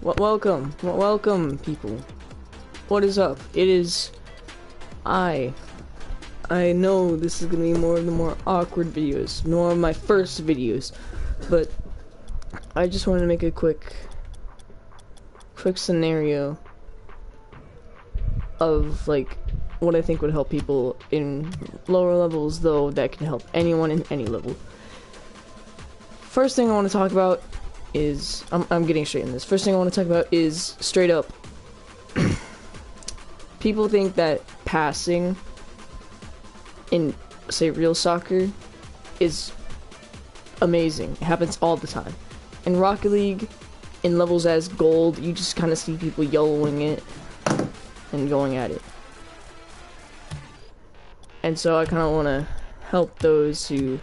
Welcome, people. What is up? It is I know this is gonna be more of the more awkward videos, nor my first videos, but I just wanted to make a quick scenario of like what I think would help people in lower levels, though that can help anyone in any level. First thing I want to talk about is I'm getting straight in this. First thing I want to talk about is straight up. People think that passing in, say, real soccer is amazing. It happens all the time. In Rocket League, in levels as gold, you just kind of see people YOLOing it and going at it. And so I kind of want to help those who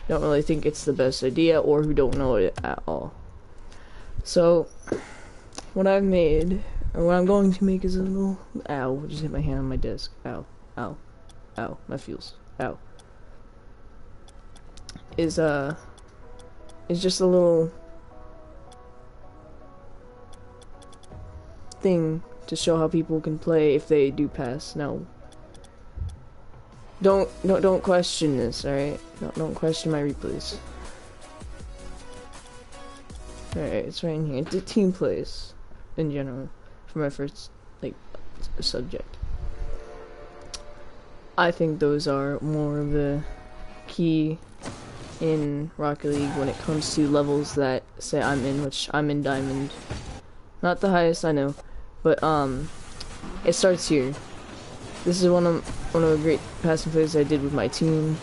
don't really think it's the best idea or who don't know it at all. So what I've made, or what I'm going to make, is a little, ow, just hit my hand on my desk, ow, ow, ow, my feels, ow, is just a little thing to show how people can play if they do pass. Now, don't question this, alright? Don't question my replays. Alright, it's right in here. The team plays in general for my first like subject. I think those are more of the key in Rocket League when it comes to levels that say I'm in, which I'm in Diamond. Not the highest, I know, but it starts here. This is one of the great passing plays I did with my team.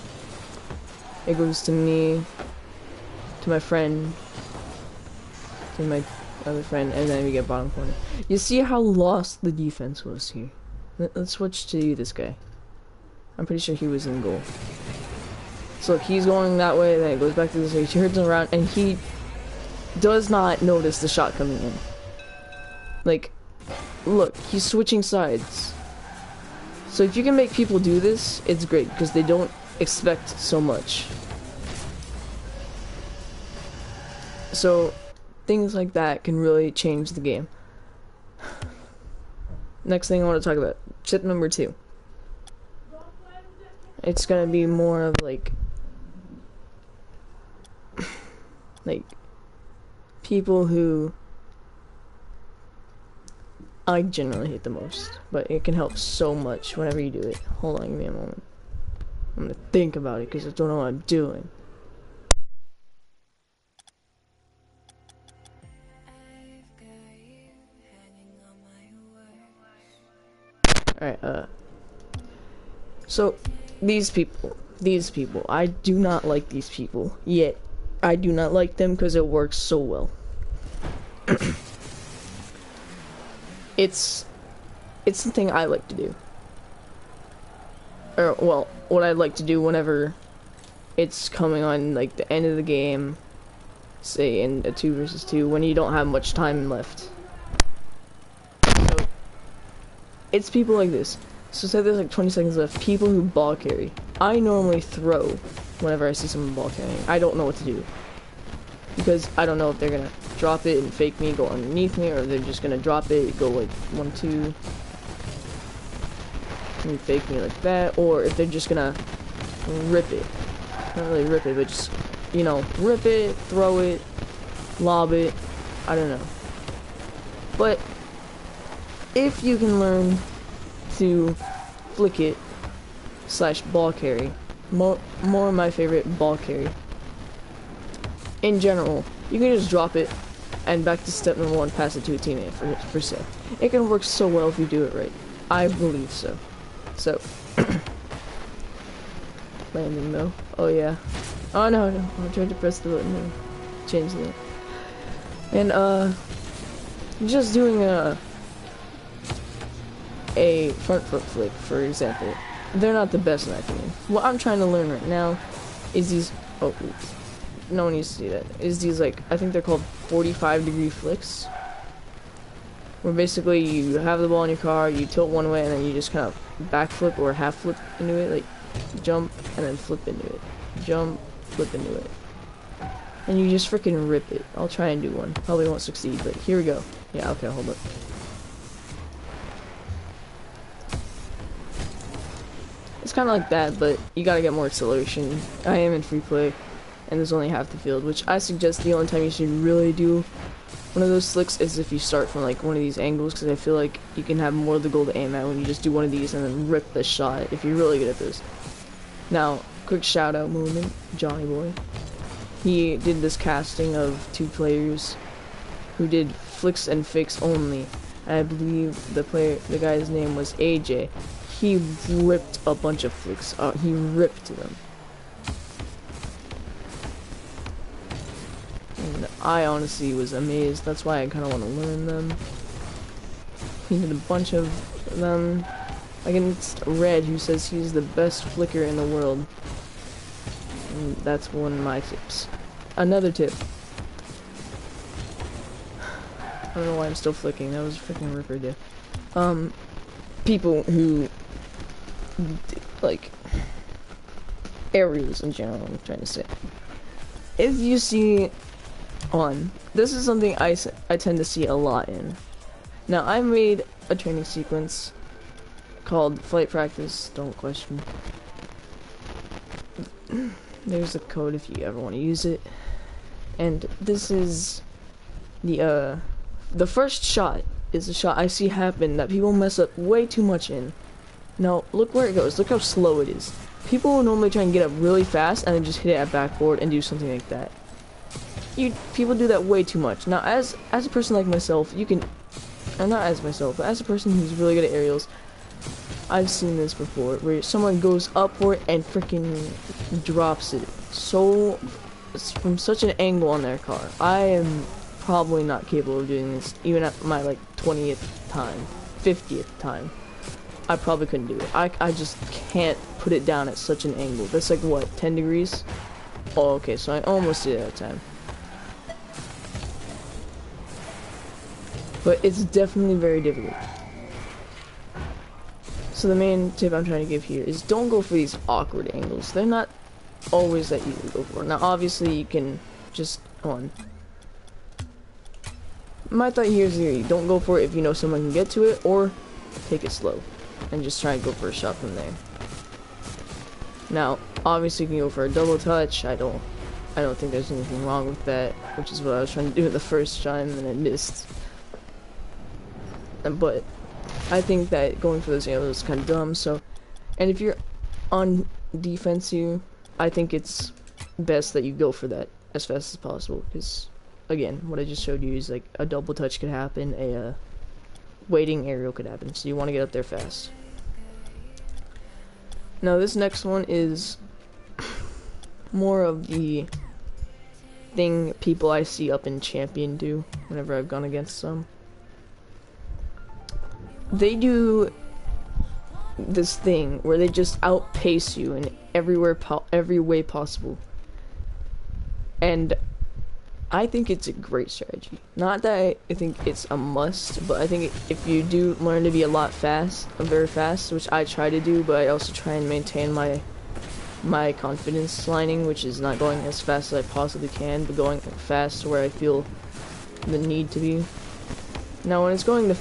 It goes to me, to my friend, to my other friend, and then we get bottom corner. You see how lost the defense was here? Let's switch to this guy. I'm pretty sure he was in goal. So look, he's going that way, then it goes back to this way. He turns around, and he does not notice the shot coming in. Like, look, he's switching sides. So if you can make people do this, it's great, because they don't expect so much. So things like that can really change the game. Next thing I want to talk about, tip number 2. It's gonna be more of like people who I generally hate the most, but it can help so much whenever you do it. Hold on, give me a moment. I'm gonna think about it because I don't know what I'm doing. Alright, so these people, I do not like these people, yet I do not like them because it works so well. It's something I like to do. Or, well, what I like to do whenever it's coming on, like, the end of the game, say in a 2 versus 2, when you don't have much time left. So, it's people like this. So say there's like 20 seconds left, people who ball carry. I normally throw whenever I see someone ball carrying. I don't know what to do. Because I don't know if they're gonna drop it and fake me, go underneath me, or they're just gonna drop it, go like 1, 2, and fake me like that, or if they're just gonna rip it. Not really rip it, but just, you know, rip it, throw it, lob it, I don't know. But if you can learn to flick it / ball carry, more of my favorite, ball carry. In general, you can just drop it and back to step number 1, pass it to a teammate for say. It can work so well if you do it right. I believe so. So landing though. Oh yeah. Oh no, I tried to press the button and change that. And just doing a front foot flick, for example. They're not the best in my opinion. What I'm trying to learn right now is these, oh, oops. No one needs to see that. Is these, like, I think they're called 45-degree flicks. Where basically you have the ball in your car, you tilt one way, and then you just kind of backflip or half flip into it, like jump and then flip into it. Jump, flip into it. and you just freaking rip it. I'll try and do one. Probably won't succeed, but here we go. Yeah, okay, hold up. It's kind of like that, but you gotta get more acceleration. I am in free play, and there's only half the field, which I suggest the only time you should really do one of those slicks is if you start from like one of these angles, because I feel like you can have more of the goal to aim at when you just do one of these and then rip the shot if you're really good at this. Now, quick shout out moment, Johnny Boy. He did this casting of 2 players who did flicks and fakes only. And I believe the guy's name was AJ. He ripped a bunch of flicks. He ripped them. And I honestly was amazed. That's why I kind of want to learn them. He did a bunch of them against Red, who says he's the best flicker in the world. And that's one of my tips. Another tip. I don't know why I'm still flicking. That was a freaking ripper there. People who like aerials in general, I'm trying to say. If you see this is something I tend to see a lot in. Now, I made a training sequence called Flight Practice, don't question. There's a code if you ever want to use it. And this is the first shot is a shot I see happen that people mess up way too much in. Now, look where it goes. Look how slow it is. People will normally try and get up really fast and then just hit it at backboard and do something like that. People do that way too much. Now, as a person like myself, you can, or not as myself, but as a person who's really good at aerials, I've seen this before, where someone goes up for it and freaking drops it from such an angle on their car. I am probably not capable of doing this, even at my like 20th time, 50th time. I probably couldn't do it. I just can't put it down at such an angle. That's like what, 10 degrees? Oh, okay, so I almost did it at a time. But it's definitely very difficult. So the main tip I'm trying to give here is don't go for these awkward angles. They're not always that easy to go for. Now, obviously, you can just my thought here is don't go for it if you know someone can get to it, or take it slow and just try and go for a shot from there. Now, obviously, you can go for a double touch. I don't think there's anything wrong with that, which is what I was trying to do the first time and I missed. But I think that going for those angles is kind of dumb. So, and if you're on defense here, I think it's best that you go for that as fast as possible, because again, what I just showed you is like a double touch could happen, a waiting aerial could happen, so you want to get up there fast. Now this next one is more of the thing people I see up in Champion do whenever I've gone against some. They do this thing where they just outpace you in every way possible. And I think it's a great strategy. Not that I think it's a must, but I think if you do learn to be very fast, which I try to do, but I also try and maintain my confidence lining, which is not going as fast as I possibly can, but going fast where I feel the need to be. Now, when it's going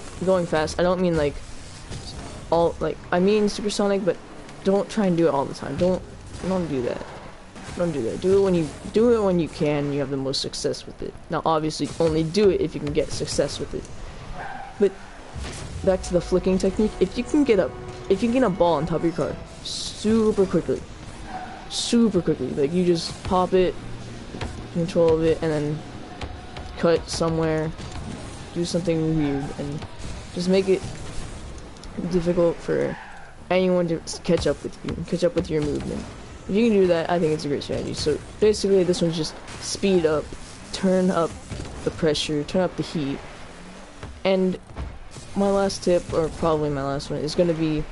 fast, I don't mean I mean supersonic, but don't try and do it all the time. Don't do that. Don't do that. Do it when you can. You have the most success with it. Now, obviously, only do it if you can get success with it. But back to the flicking technique. If you can get a ball on top of your car super quickly, like you just pop it, control of it, and then cut somewhere. Do something weird and just make it difficult for anyone to catch up with you, catch up with your movement. If you can do that, I think it's a great strategy. So basically, this one's just speed up, turn up the pressure, turn up the heat. And my last tip, or probably my last one, is going to be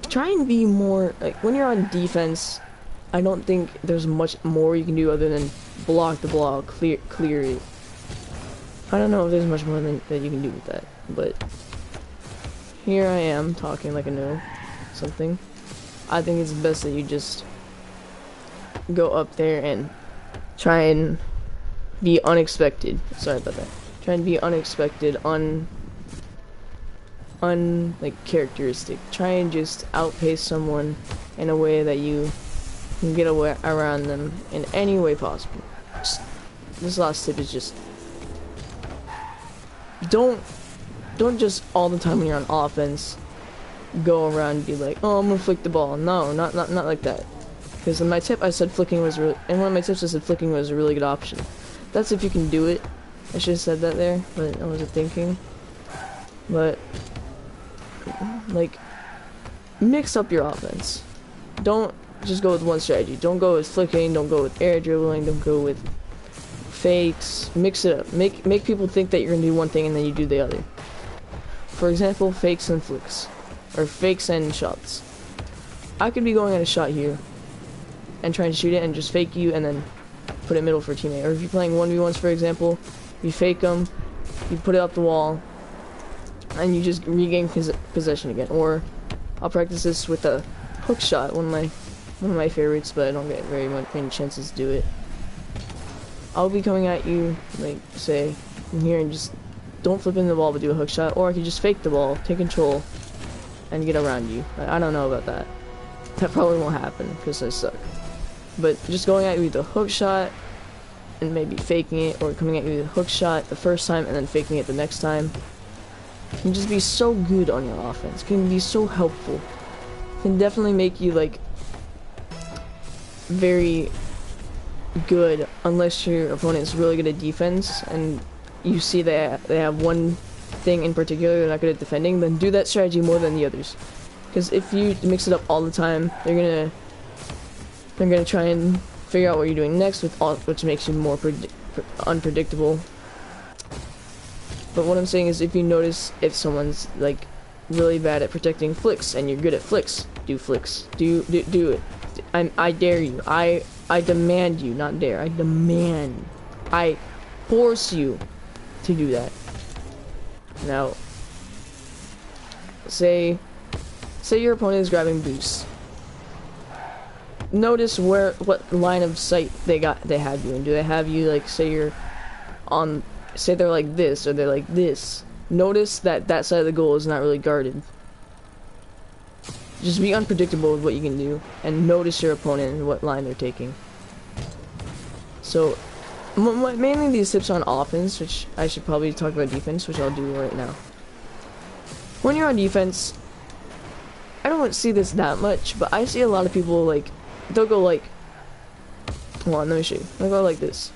try and be more like when you're on defense. I don't think there's much more you can do other than block the ball, clear it. I don't know if there's much more that you can do with that, but here I am talking like I know something. I think it's best that you just go up there and try and be unexpected. Sorry about that. Try and be unexpected, like characteristic. Try and just outpace someone in a way that you can get away around them in any way possible. This last tip is just don't just all the time when you're on offense go around and be like, oh, I'm gonna flick the ball. No, not like that. Because in my tip I said flicking was one of my tips I said flicking was a really good option. That's if you can do it. I should have said that there, but I wasn't thinking. But like, mix up your offense. Don't just go with one strategy. Don't go with flicking, don't go with air dribbling, don't go with fakes. Mix it up. Make people think that you're gonna do one thing and then you do the other. For example, fakes and flicks. Or fakes and shots. I could be going at a shot here and trying to shoot it and just fake you and then put it middle for a teammate. Or if you're playing 1v1s, for example, you fake them, you put it up the wall, and you just regain possession again. Or I'll practice this with a hook shot, one of my favorites, but I don't get many chances to do it. I'll be coming at you, like, say, from here, and just don't flip in the ball but do a hook shot. Or I could just fake the ball, take control, and get around you. I don't know about that. That probably won't happen because I suck. But just going at you with a hook shot and maybe faking it, or coming at you with a hook shot the first time and then faking it the next time, can just be so good on your offense. Can be so helpful. Can definitely make you like very good unless your opponent is really good at defense and you see that they have one thing in particular they're not good at defending. Then do that strategy more than the others. Because if you mix it up all the time, they're gonna try and figure out what you're doing next, which makes you more unpredictable. But what I'm saying is, if you notice if someone's like really bad at protecting flicks and you're good at flicks, do flicks. Do it. I dare you. I demand you, not dare. I demand. I force you to do that. Now, say your opponent is grabbing boosts. Notice what line of sight they have you in. Do they have you like, say you're on, say they're like this or they're like this. Notice that side of the goal is not really guarded. Just be unpredictable with what you can do and notice your opponent and what line they're taking. So mainly these tips on offense, which I should probably talk about defense, which I'll do right now. When you're on defense, I don't see this that much, but I see a lot of people like, they'll go like, hold on, let me show you. They'll go like this.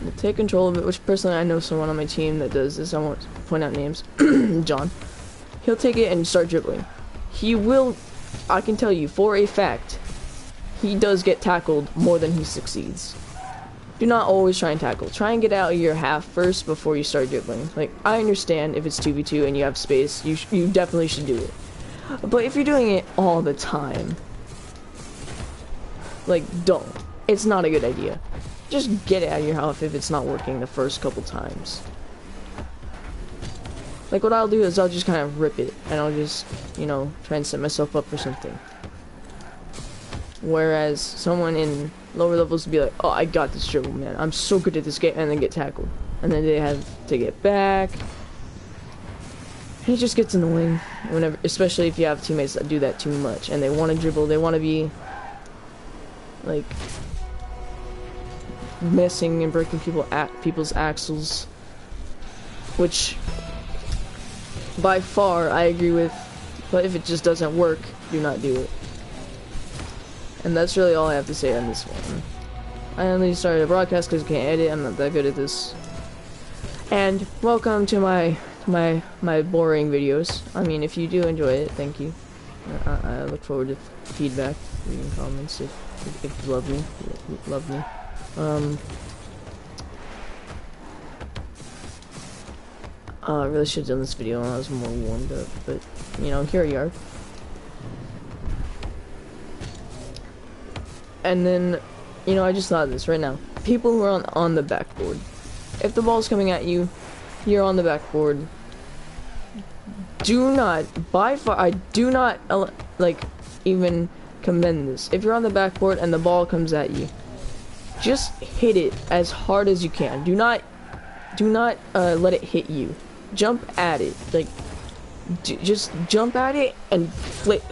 They'll take control of it, which personally I know someone on my team that does this. I won't point out names. John. He'll take it and start dribbling. He will, I can tell you for a fact, he does get tackled more than he succeeds. Do not always try and tackle. Try and get out of your half first before you start dribbling. Like, I understand if it's 2v2 and you have space, you definitely should do it. But if you're doing it all the time, like, don't. It's not a good idea. Just get it out of your half if it's not working the first couple times. Like, what I'll do is I'll just kind of rip it, and I'll just, you know, try and set myself up for something. Whereas someone in lower levels would be like, oh, I got this dribble, man. I'm so good at this game, and then get tackled. And then they have to get back. And it just gets annoying, whenever, especially if you have teammates that do that too much, and they want to dribble, they want to be, like, messing and breaking people's axles, which, by far, I agree with, but if it just doesn't work, do not do it. And that's really all I have to say on this one. I only started a broadcast because I can't edit, I'm not that good at this. And welcome to my boring videos. I mean, if you do enjoy it, thank you. I look forward to feedback, reading comments if you love me. I really should have done this video when I was more warmed up, but, you know, here you are. And then, you know, I just thought of this right now. People who are on the backboard. If the ball's coming at you, you're on the backboard. Do not, by far, I do not, like, even commend this. If you're on the backboard and the ball comes at you, just hit it as hard as you can. Do not let it hit you. Jump at it, like just jump at it and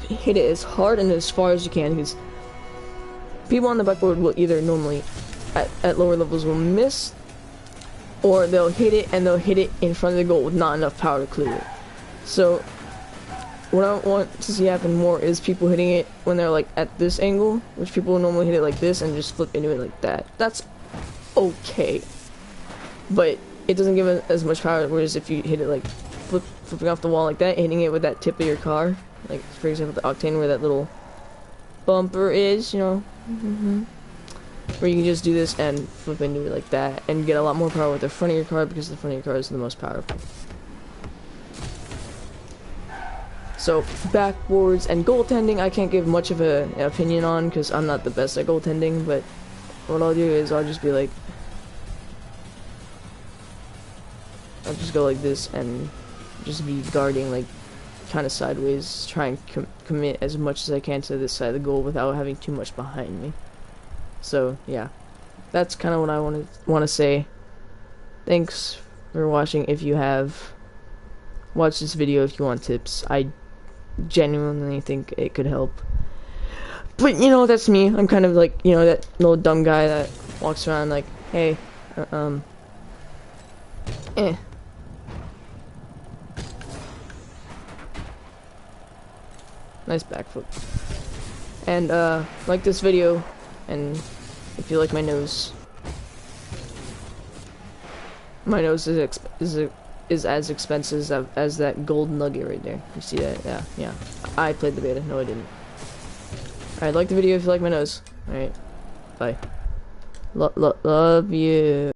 hit it as hard and as far as you can, because people on the backboard will either normally at lower levels will miss, or they'll hit it and they'll hit it in front of the goal with not enough power to clear it. So what I want to see happen more is people hitting it when they're like at this angle, which people will normally hit it like this and just flip into it like that. That's okay, but it doesn't give it as much power. Whereas if you hit it like flipping off the wall like that, hitting it with that tip of your car, like for example the Octane where that little bumper is, you know, where you can just do this and flip into it like that and get a lot more power with the front of your car, because the front of your car is the most powerful. So backboards and goaltending, I can't give much of an opinion on because I'm not the best at goaltending, but what I'll do is I'll just be like, I'll just go like this and just be guarding like kind of sideways, try and commit as much as I can to this side of the goal without having too much behind me. So yeah, that's kind of what I want to say. Thanks for watching. If you have watched this video, if you want tips, I genuinely think it could help. But you know, that's me. I'm kind of like, you know, that little dumb guy that walks around like, hey, nice backflip. And like this video, and if you like my nose is as expensive as that gold nugget right there. You see that? Yeah. I played the beta. No, I didn't. Alright, like the video if you like my nose. Alright. Love you.